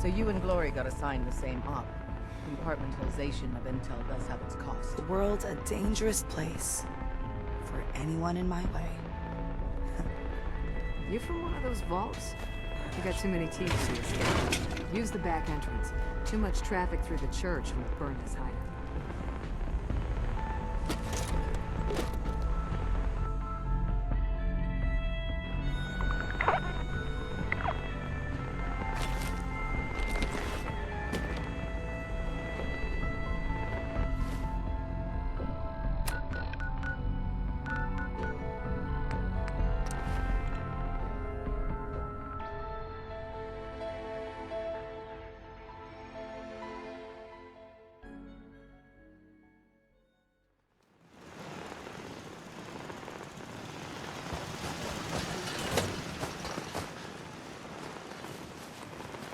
So you and Glory got assigned the same op. Compartmentalization of intel does have its cost. The world's a dangerous place for anyone in my way. You from one of those vaults? You got too many teeth to escape. Use the back entrance. Too much traffic through the church will burn this hideout.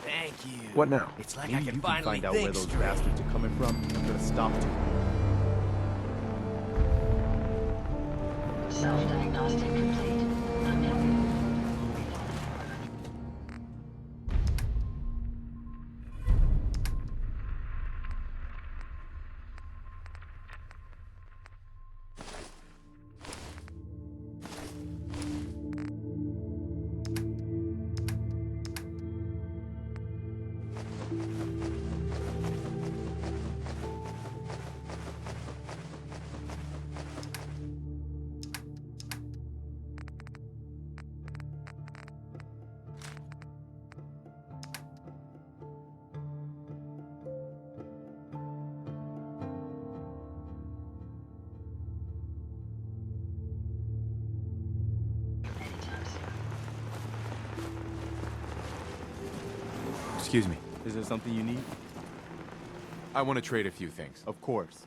Thank you. What now? It's like Maybe I can you finally find out think where those straight. bastards are coming from. I'm gonna stop it. Self-diagnostic complete. Unknown. Excuse me. Is there something you need? I want to trade a few things. Of course.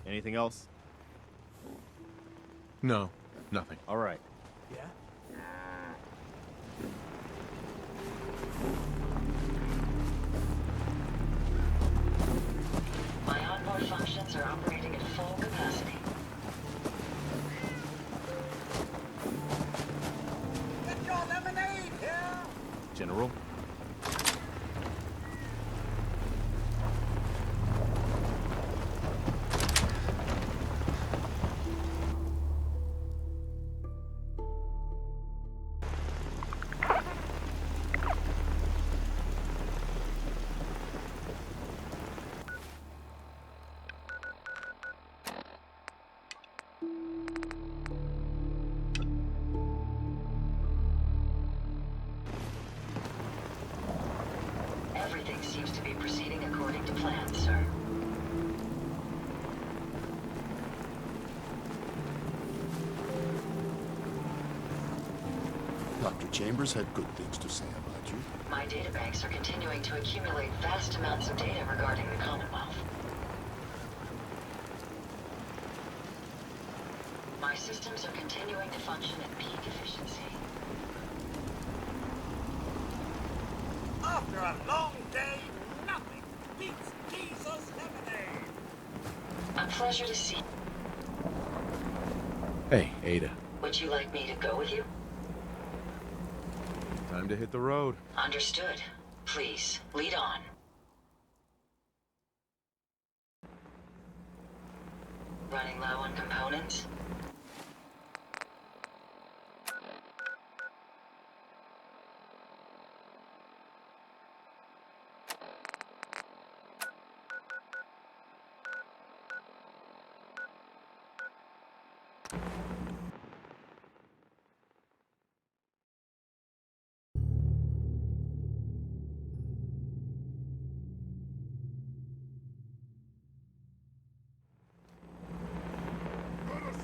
Anything else? No, nothing. All right. Yeah? My onboard functions are operating at full capacity. Get your lemonade here! General? Everything seems to be proceeding according to plan, sir. Dr. Chambers had good things to say about you. My databanks are continuing to accumulate vast amounts of data regarding the Commonwealth. My systems are continuing to function at peak efficiency. After a long day, nothing beats Jesus lemonade! A pleasure to see. Hey, Ada. Would you like me to go with you? Time to hit the road. Understood. Please, lead on. Running low on components? Let us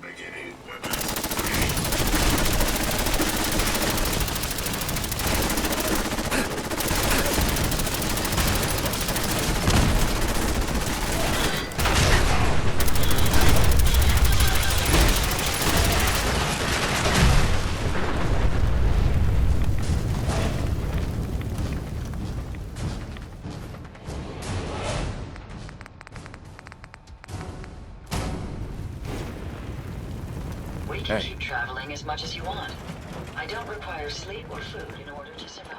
Beginning weapons. We can Hey. keep traveling as much as you want. I don't require sleep or food in order to survive.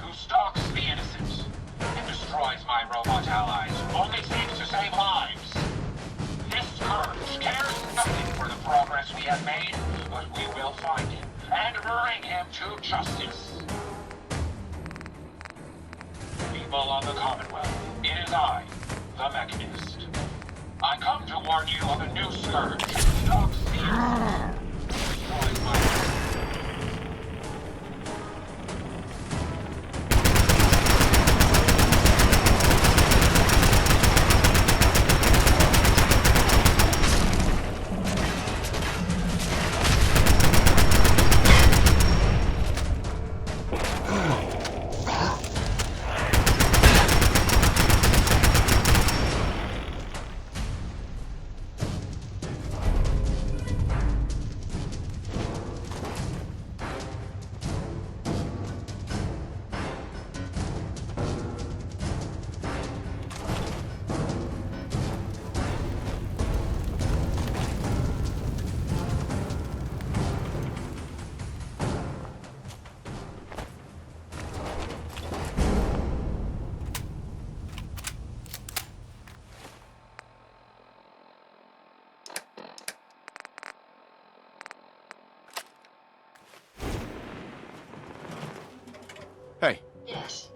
Who stalks the innocent and destroys my robot allies only seeks to save lives. This scourge cares nothing for the progress we have made, but we will find him and bring him to justice. People of the Commonwealth, it is I, the Mechanist. I come to warn you of a new scourge who stalks the innocent and destroys my Hey, Yes.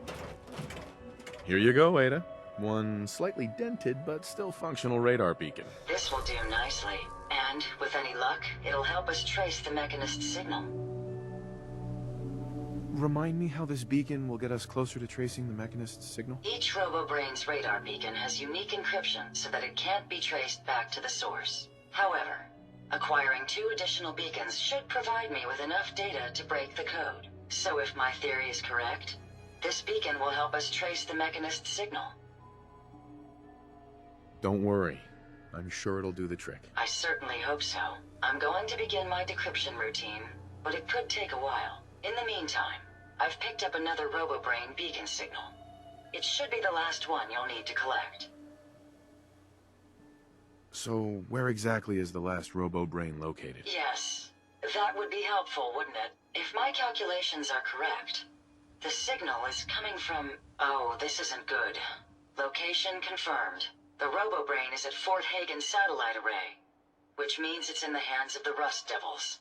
here you go, Ada. One slightly dented but still functional radar beacon. This will do nicely. And, with any luck, it'll help us trace the Mechanist's signal. Remind me how this beacon will get us closer to tracing the Mechanist's signal? Each RoboBrain's radar beacon has unique encryption so that it can't be traced back to the source. However, acquiring 2 additional beacons should provide me with enough data to break the code. So if my theory is correct, this beacon will help us trace the Mechanist's signal. Don't worry. I'm sure it'll do the trick. I certainly hope so. I'm going to begin my decryption routine, but it could take a while. In the meantime, I've picked up another RoboBrain beacon signal. It should be the last one you'll need to collect. So, where exactly is the last RoboBrain located? Yes, that would be helpful, wouldn't it? If my calculations are correct, the signal is coming from... Oh, this isn't good. Location confirmed. The RoboBrain is at Fort Hagen Satellite Array, which means it's in the hands of the Rust Devils.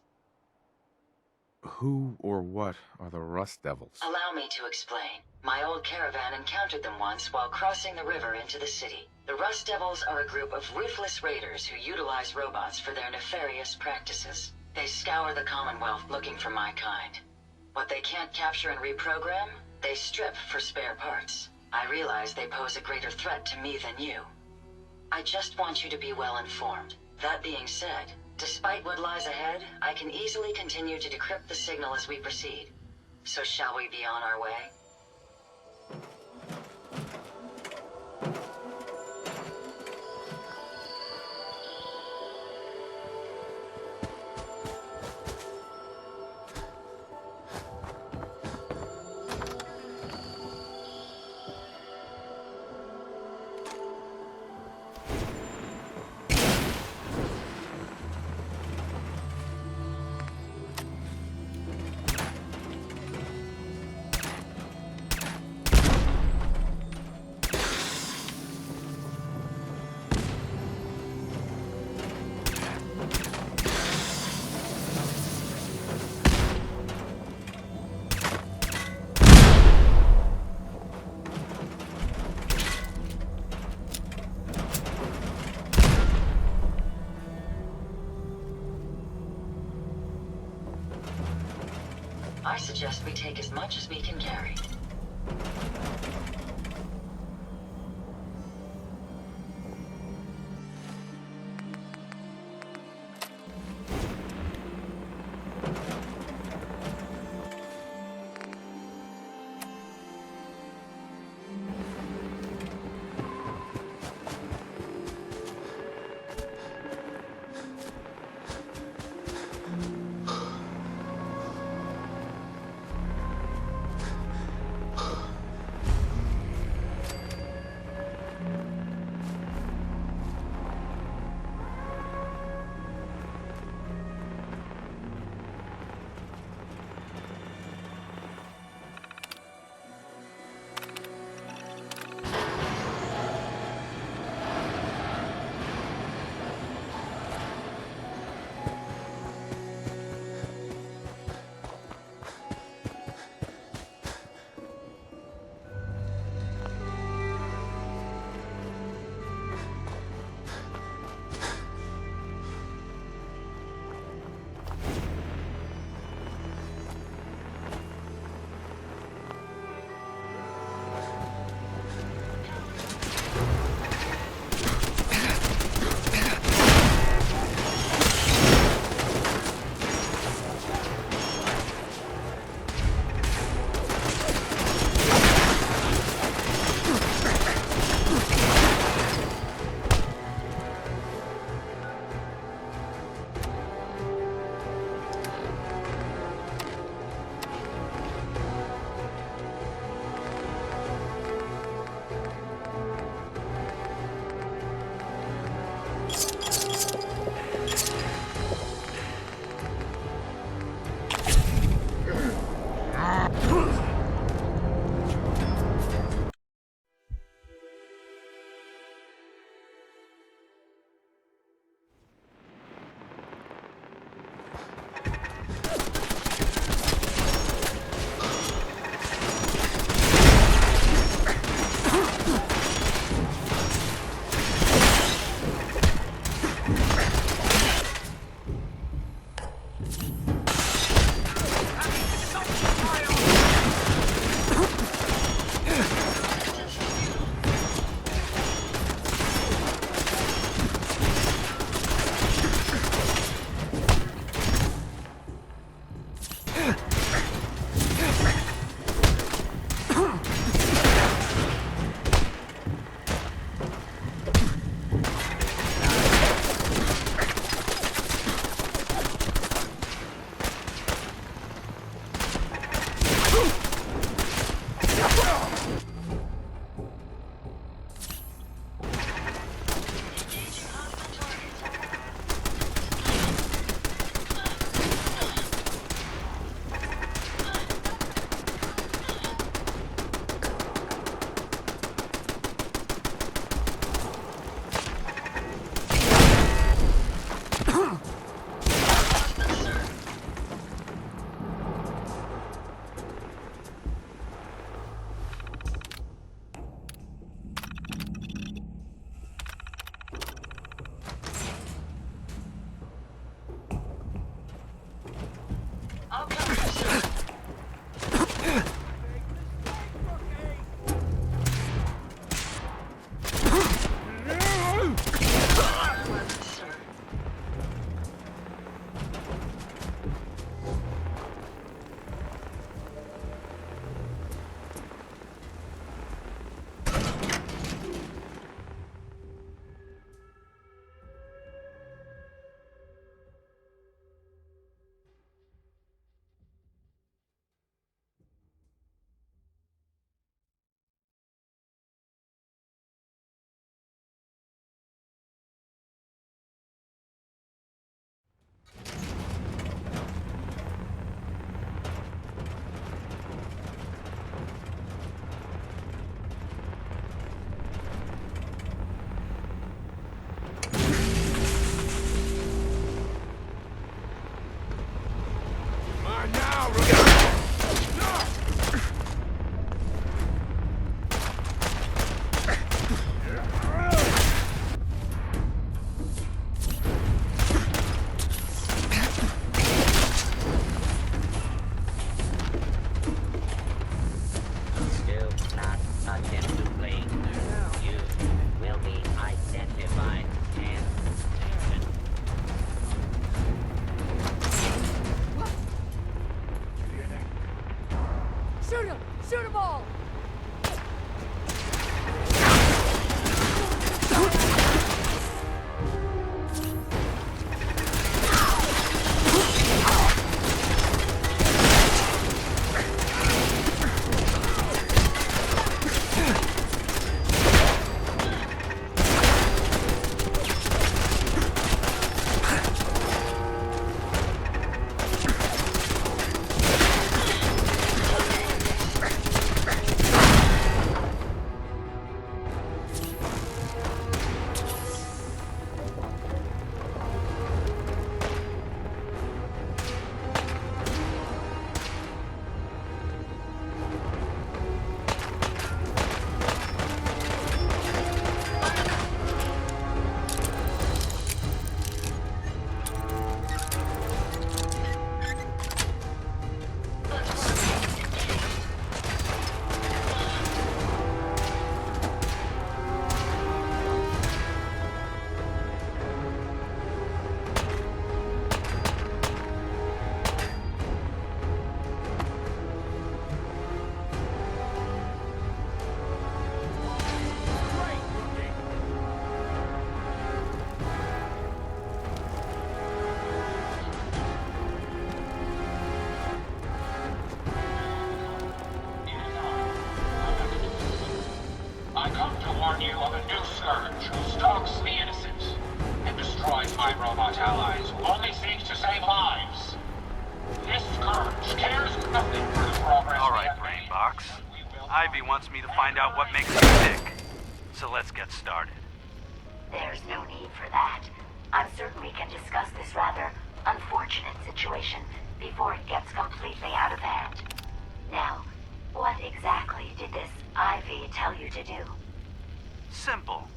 Who or what are the Rust Devils? Allow me to explain. My old caravan encountered them once while crossing the river into the city. The Rust Devils are a group of ruthless raiders who utilize robots for their nefarious practices. They scour the Commonwealth looking for my kind. What they can't capture and reprogram, they strip for spare parts. I realize they pose a greater threat to me than you. I just want you to be well informed. That being said, despite what lies ahead, I can easily continue to decrypt the signal as we proceed. So shall we be on our way? I suggest we take as much as we can carry. warn you of a new scourge who stalks the innocent and destroys my robot allies who only seeks to save lives. This scourge cares nothing for the progress All we right, have made, Brainbox. but we will Ivy wants me to find out what makes you tick. So let's get started. There's no need for that. I'm certain we can discuss this rather unfortunate situation before it gets completely out of hand. Now, what exactly did this Ivy tell you to do? Simple.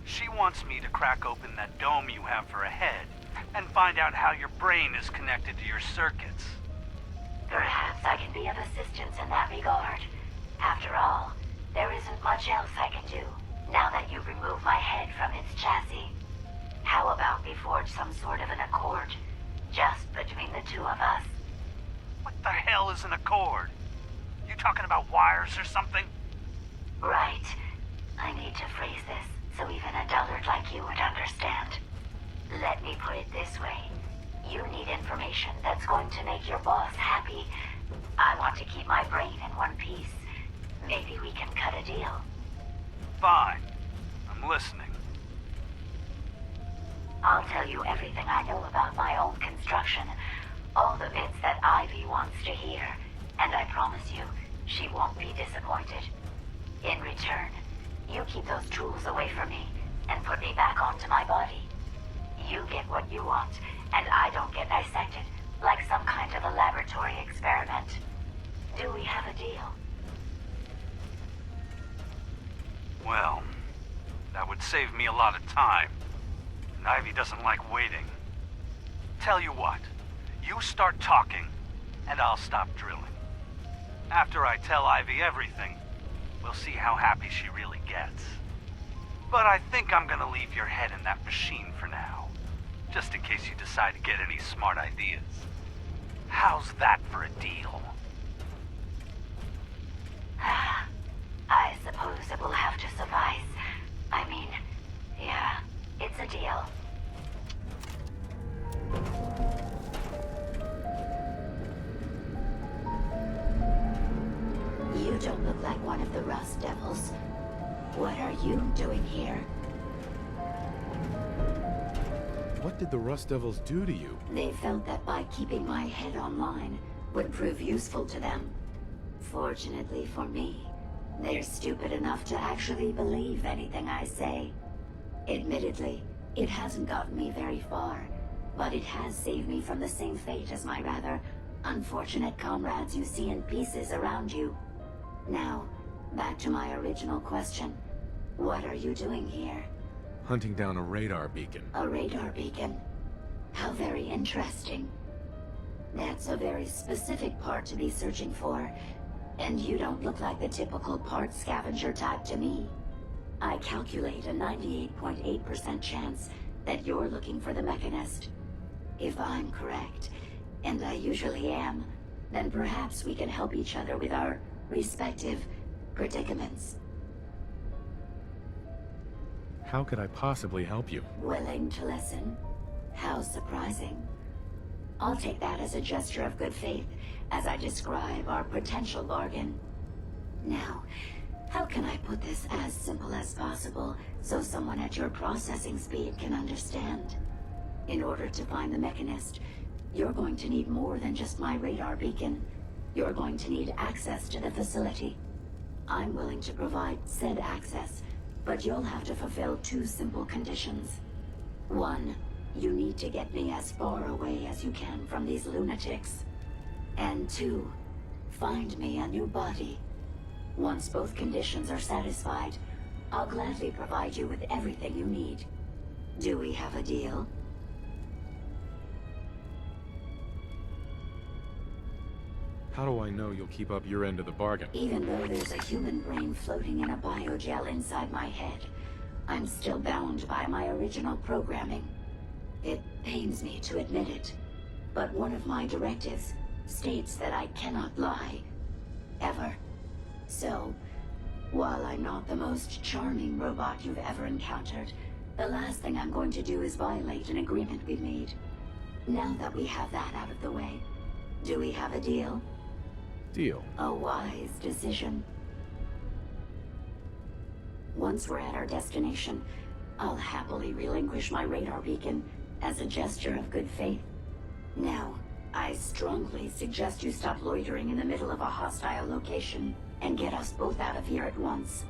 She wants me to crack open that dome you have for a head and find out how your brain is connected to your circuits. Perhaps I can be of assistance in that regard. After all, there isn't much else I can do now that you've removed my head from its chassis. How about we forge some sort of an accord, just between the two of us? What the hell is an accord? You talking about wires or something? Right. I need to phrase this so even a dullard like you would understand. Let me put it this way. You need information that's going to make your boss happy. I want to keep my brain in one piece. Maybe we can cut a deal. Fine. I'm listening. I'll tell you everything I know about my own construction. All the bits that Ivy wants to hear. And I promise you, she won't be disappointed. In return, you keep those tools away from me and put me back onto my body. You get what you want, and I don't get dissected like some kind of a laboratory experiment. Do we have a deal? Well, that would save me a lot of time. And Ivy doesn't like waiting. Tell you what, you start talking, and I'll stop drilling. After I tell Ivy everything, we'll see how happy she really gets. But I think I'm gonna leave your head in that machine for now, just in case you decide to get any smart ideas. How's that for a deal? I suppose it will have to suffice. I mean, yeah, it's a deal. You don't look like one of the Rust Devils. What are you doing here? What did the Rust Devils do to you? They felt that by keeping my head online would prove useful to them. Fortunately for me, they're stupid enough to actually believe anything I say. Admittedly, it hasn't gotten me very far, but it has saved me from the same fate as my rather unfortunate comrades you see in pieces around you. Now, back to my original question. What are you doing here? Hunting down a radar beacon. A radar beacon? How very interesting. That's a very specific part to be searching for, and you don't look like the typical part scavenger type to me. I calculate a 98.8% chance that you're looking for the Mechanist. If I'm correct, and I usually am, then perhaps we can help each other with our respective predicaments. How could I possibly help you? Willing to listen? How surprising. I'll take that as a gesture of good faith as I describe our potential bargain. Now, how can I put this as simple as possible so someone at your processing speed can understand? In order to find the Mechanist, you're going to need more than just my radar beacon. You're going to need access to the facility. I'm willing to provide said access, but you'll have to fulfill two simple conditions. One, you need to get me as far away as you can from these lunatics. And two, find me a new body. Once both conditions are satisfied, I'll gladly provide you with everything you need. Do we have a deal? How do I know you'll keep up your end of the bargain? Even though there's a human brain floating in a biogel inside my head, I'm still bound by my original programming. It pains me to admit it, but one of my directives states that I cannot lie. Ever. So, while I'm not the most charming robot you've ever encountered, the last thing I'm going to do is violate an agreement we've made. Now that we have that out of the way, do we have a deal? Deal. A wise decision. Once we're at our destination, I'll happily relinquish my radar beacon as a gesture of good faith. Now, I strongly suggest you stop loitering in the middle of a hostile location and get us both out of here at once.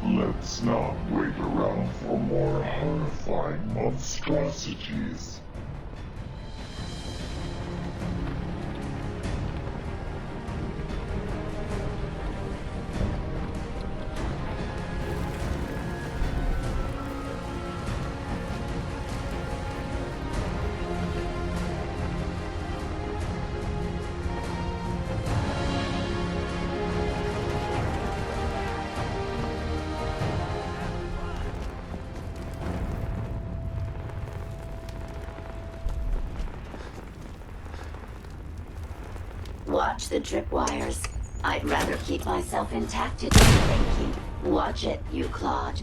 Let's not wait around for more horrifying monstrosities. Watch the tripwires. I'd rather keep myself intact today, thank you. Watch it, you Claude.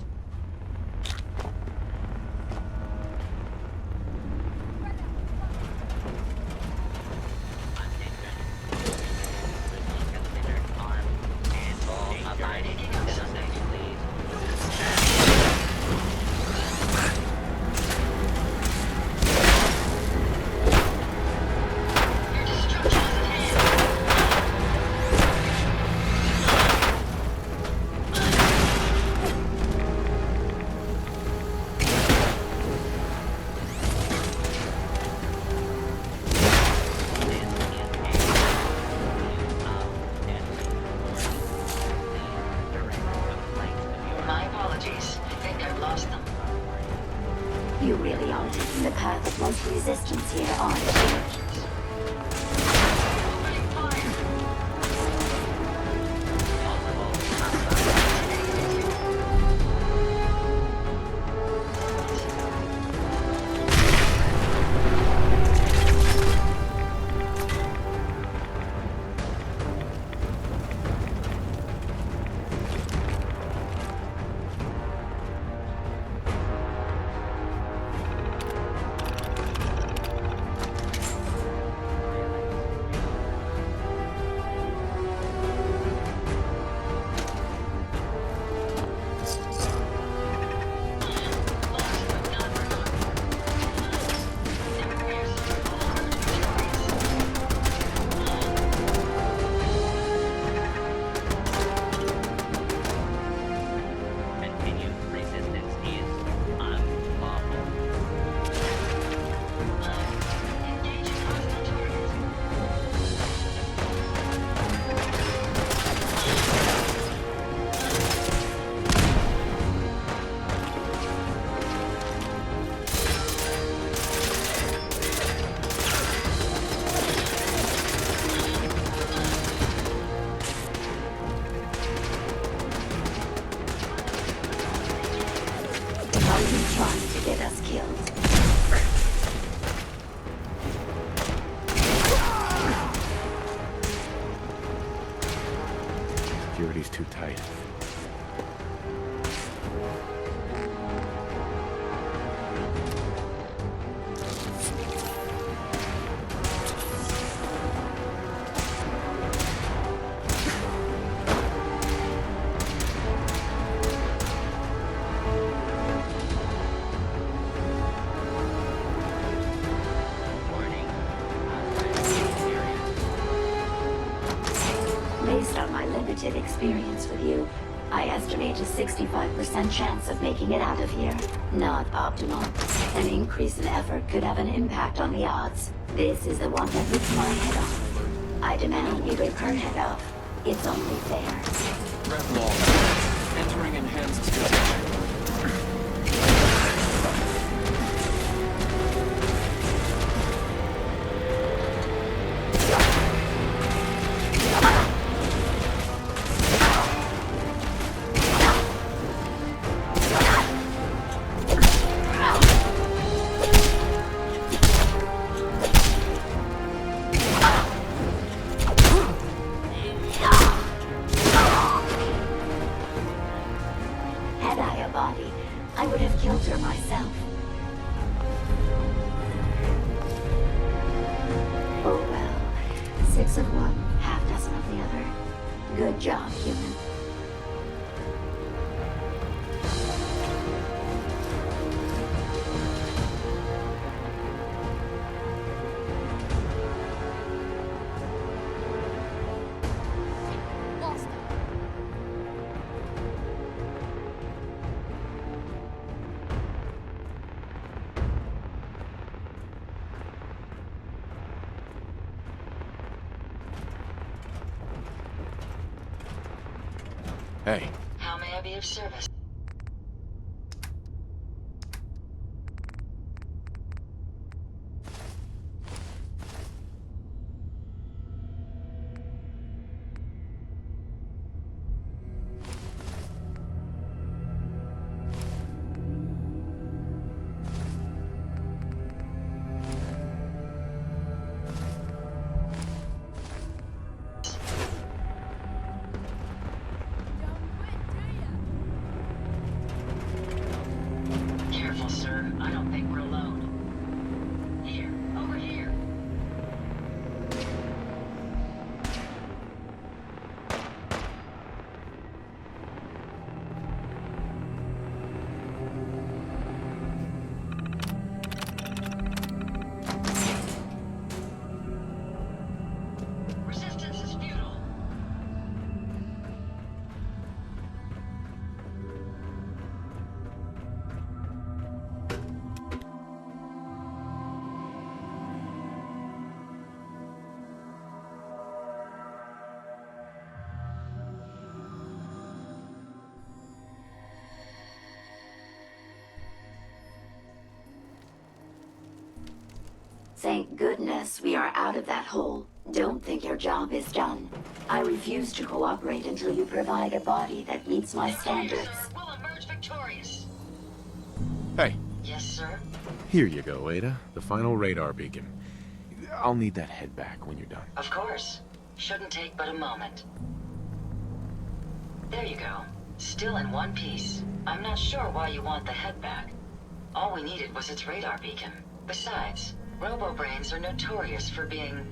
You really are taking the path of most resistance here, aren't you? Trying to get us killed. Security's too tight. limited experience with you. I estimate a 65% chance of making it out of here. Not optimal. An increase in effort could have an impact on the odds. This is the one that rips my head off. I demand you rip her head off. It's only fair. Red wall. Entering enhanced position. Hey. How may I be of service? Careful, sir. I don't think we're alone. Here, over here. Resistance is futile. Thank goodness we are out of that hole. Don't think your job is done. I refuse to cooperate until you provide a body that meets my standards. Sir, we'll emerge victorious. Hey. Yes, sir. Here you go, Ada. The final radar beacon. I'll need that head back when you're done. Of course. Shouldn't take but a moment. There you go. Still in one piece. I'm not sure why you want the head back. All we needed was its radar beacon. Besides, robo-brains are notorious for being,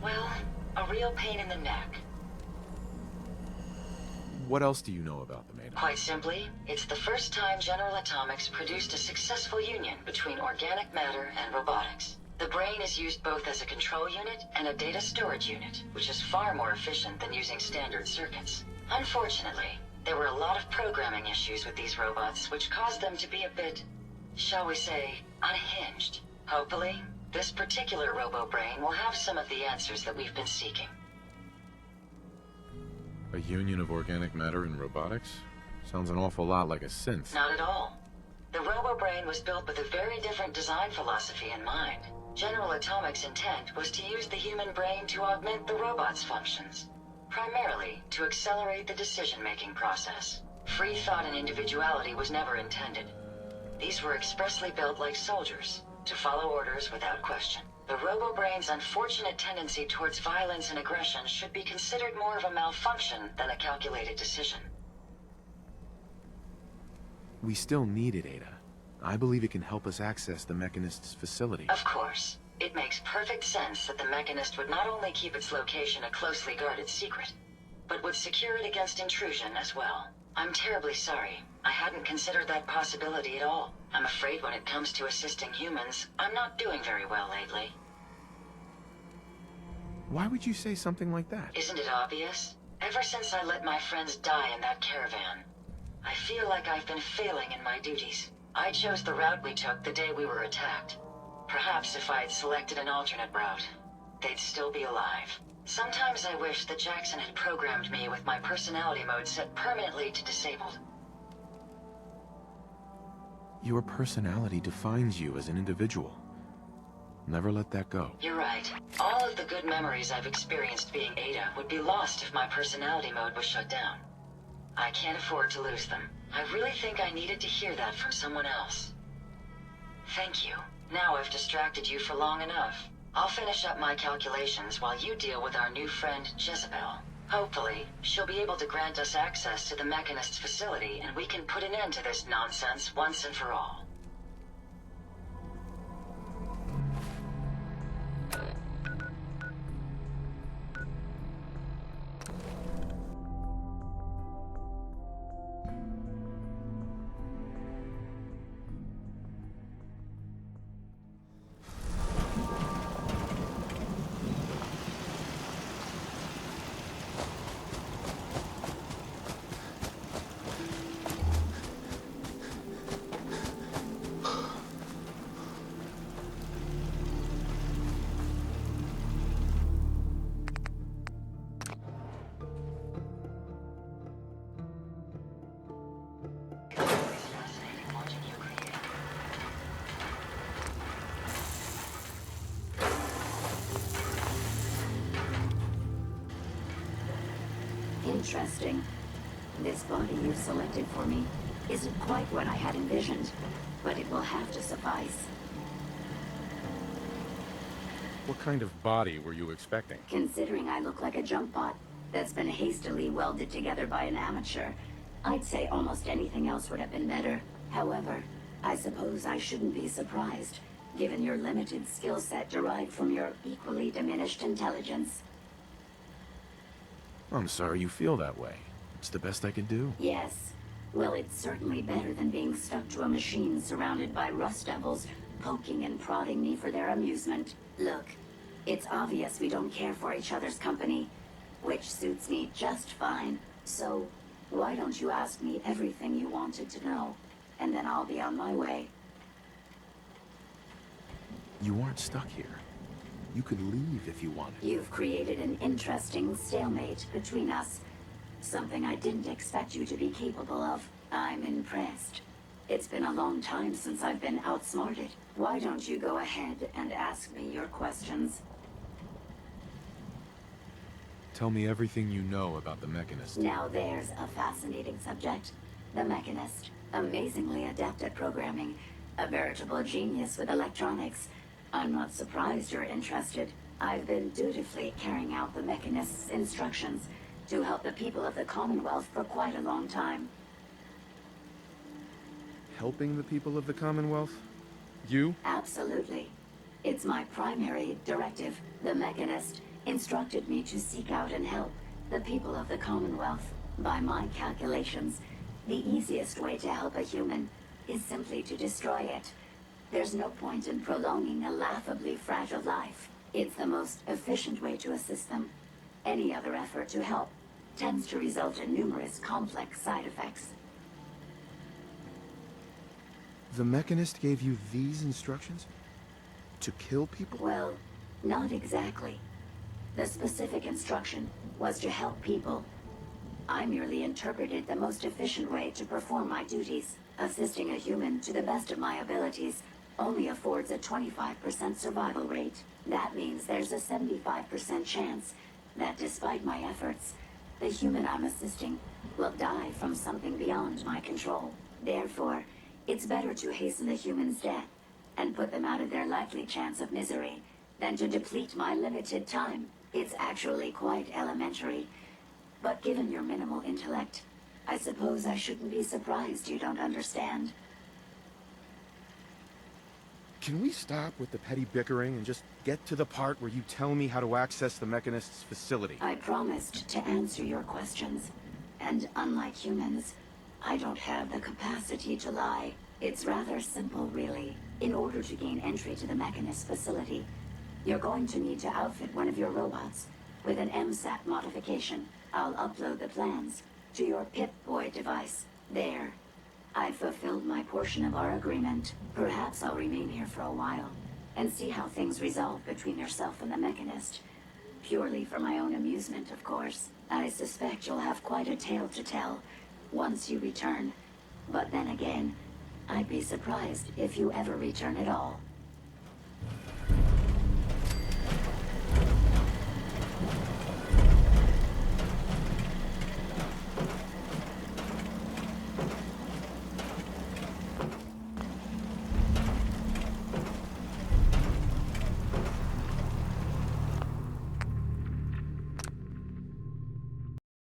well, a real pain in the neck. What else do you know about them, Ada? Quite simply, it's the first time General Atomics produced a successful union between organic matter and robotics. The brain is used both as a control unit and a data storage unit, which is far more efficient than using standard circuits. Unfortunately, there were a lot of programming issues with these robots, which caused them to be a bit, shall we say, unhinged. Hopefully, this particular robo-brain will have some of the answers that we've been seeking. A union of organic matter and robotics? Sounds an awful lot like a synth. Not at all. The robo-brain was built with a very different design philosophy in mind. General Atomics' intent was to use the human brain to augment the robot's functions, primarily to accelerate the decision-making process. Free thought and individuality was never intended. These were expressly built like soldiers, to follow orders without question. The robo-brain's unfortunate tendency towards violence and aggression should be considered more of a malfunction than a calculated decision. We still need it, Ada. I believe it can help us access the Mechanist's facility. Of course. It makes perfect sense that the Mechanist would not only keep its location a closely guarded secret, but would secure it against intrusion as well. I'm terribly sorry. I hadn't considered that possibility at all. I'm afraid when it comes to assisting humans, I'm not doing very well lately. Why would you say something like that? Isn't it obvious? Ever since I let my friends die in that caravan, I feel like I've been failing in my duties. I chose the route we took the day we were attacked. Perhaps if I had selected an alternate route, they'd still be alive. Sometimes I wish that Jackson had programmed me with my personality mode set permanently to disabled. Your personality defines you as an individual. Never let that go. You're right. All of the good memories I've experienced being Ada would be lost if my personality mode was shut down. I can't afford to lose them. I really think I needed to hear that from someone else. Thank you. Now I've distracted you for long enough. I'll finish up my calculations while you deal with our new friend, Jezebel. Hopefully, she'll be able to grant us access to the Mechanist's facility, and we can put an end to this nonsense once and for all. Interesting. This body you've selected for me isn't quite what I had envisioned, but it will have to suffice. What kind of body were you expecting? Considering I look like a junk bot that's been hastily welded together by an amateur, I'd say almost anything else would have been better. However, I suppose I shouldn't be surprised, given your limited skill set derived from your equally diminished intelligence. I'm sorry you feel that way. It's the best I can do. Yes. Well, it's certainly better than being stuck to a machine surrounded by rust devils, poking and prodding me for their amusement. Look, it's obvious we don't care for each other's company, which suits me just fine. So, why don't you ask me everything you wanted to know, and then I'll be on my way. You aren't stuck here. You could leave if you wanted. You've created an interesting stalemate between us. Something I didn't expect you to be capable of. I'm impressed. It's been a long time since I've been outsmarted. Why don't you go ahead and ask me your questions? Tell me everything you know about the Mechanist. Now there's a fascinating subject. The Mechanist. Amazingly adept at programming. A veritable genius with electronics. I'm not surprised you're interested. I've been dutifully carrying out the Mechanist's instructions to help the people of the Commonwealth for quite a long time. Helping the people of the Commonwealth? You? Absolutely. It's my primary directive. The Mechanist instructed me to seek out and help the people of the Commonwealth. By my calculations, the easiest way to help a human is simply to destroy it. There's no point in prolonging a laughably fragile life. It's the most efficient way to assist them. Any other effort to help tends to result in numerous complex side effects. The Mechanist gave you these instructions? To kill people? Well, not exactly. The specific instruction was to help people. I merely interpreted the most efficient way to perform my duties. Assisting a human to the best of my abilities only affords a 25% survival rate. That means there's a 75% chance that despite my efforts, the human I'm assisting will die from something beyond my control. Therefore, it's better to hasten the human's death and put them out of their likely chance of misery than to deplete my limited time. It's actually quite elementary, but given your minimal intellect, I suppose I shouldn't be surprised you don't understand. Can we stop with the petty bickering and just get to the part where you tell me how to access the Mechanist's facility? I promised to answer your questions, and unlike humans, I don't have the capacity to lie. It's rather simple, really. In order to gain entry to the Mechanist facility, you're going to need to outfit one of your robots with an MSAT modification. I'll upload the plans to your Pip-Boy device. There. I've fulfilled my portion of our agreement. Perhaps I'll remain here for a while and see how things resolve between yourself and the Mechanist. Purely for my own amusement, of course. I suspect you'll have quite a tale to tell once you return. But then again, I'd be surprised if you ever return at all.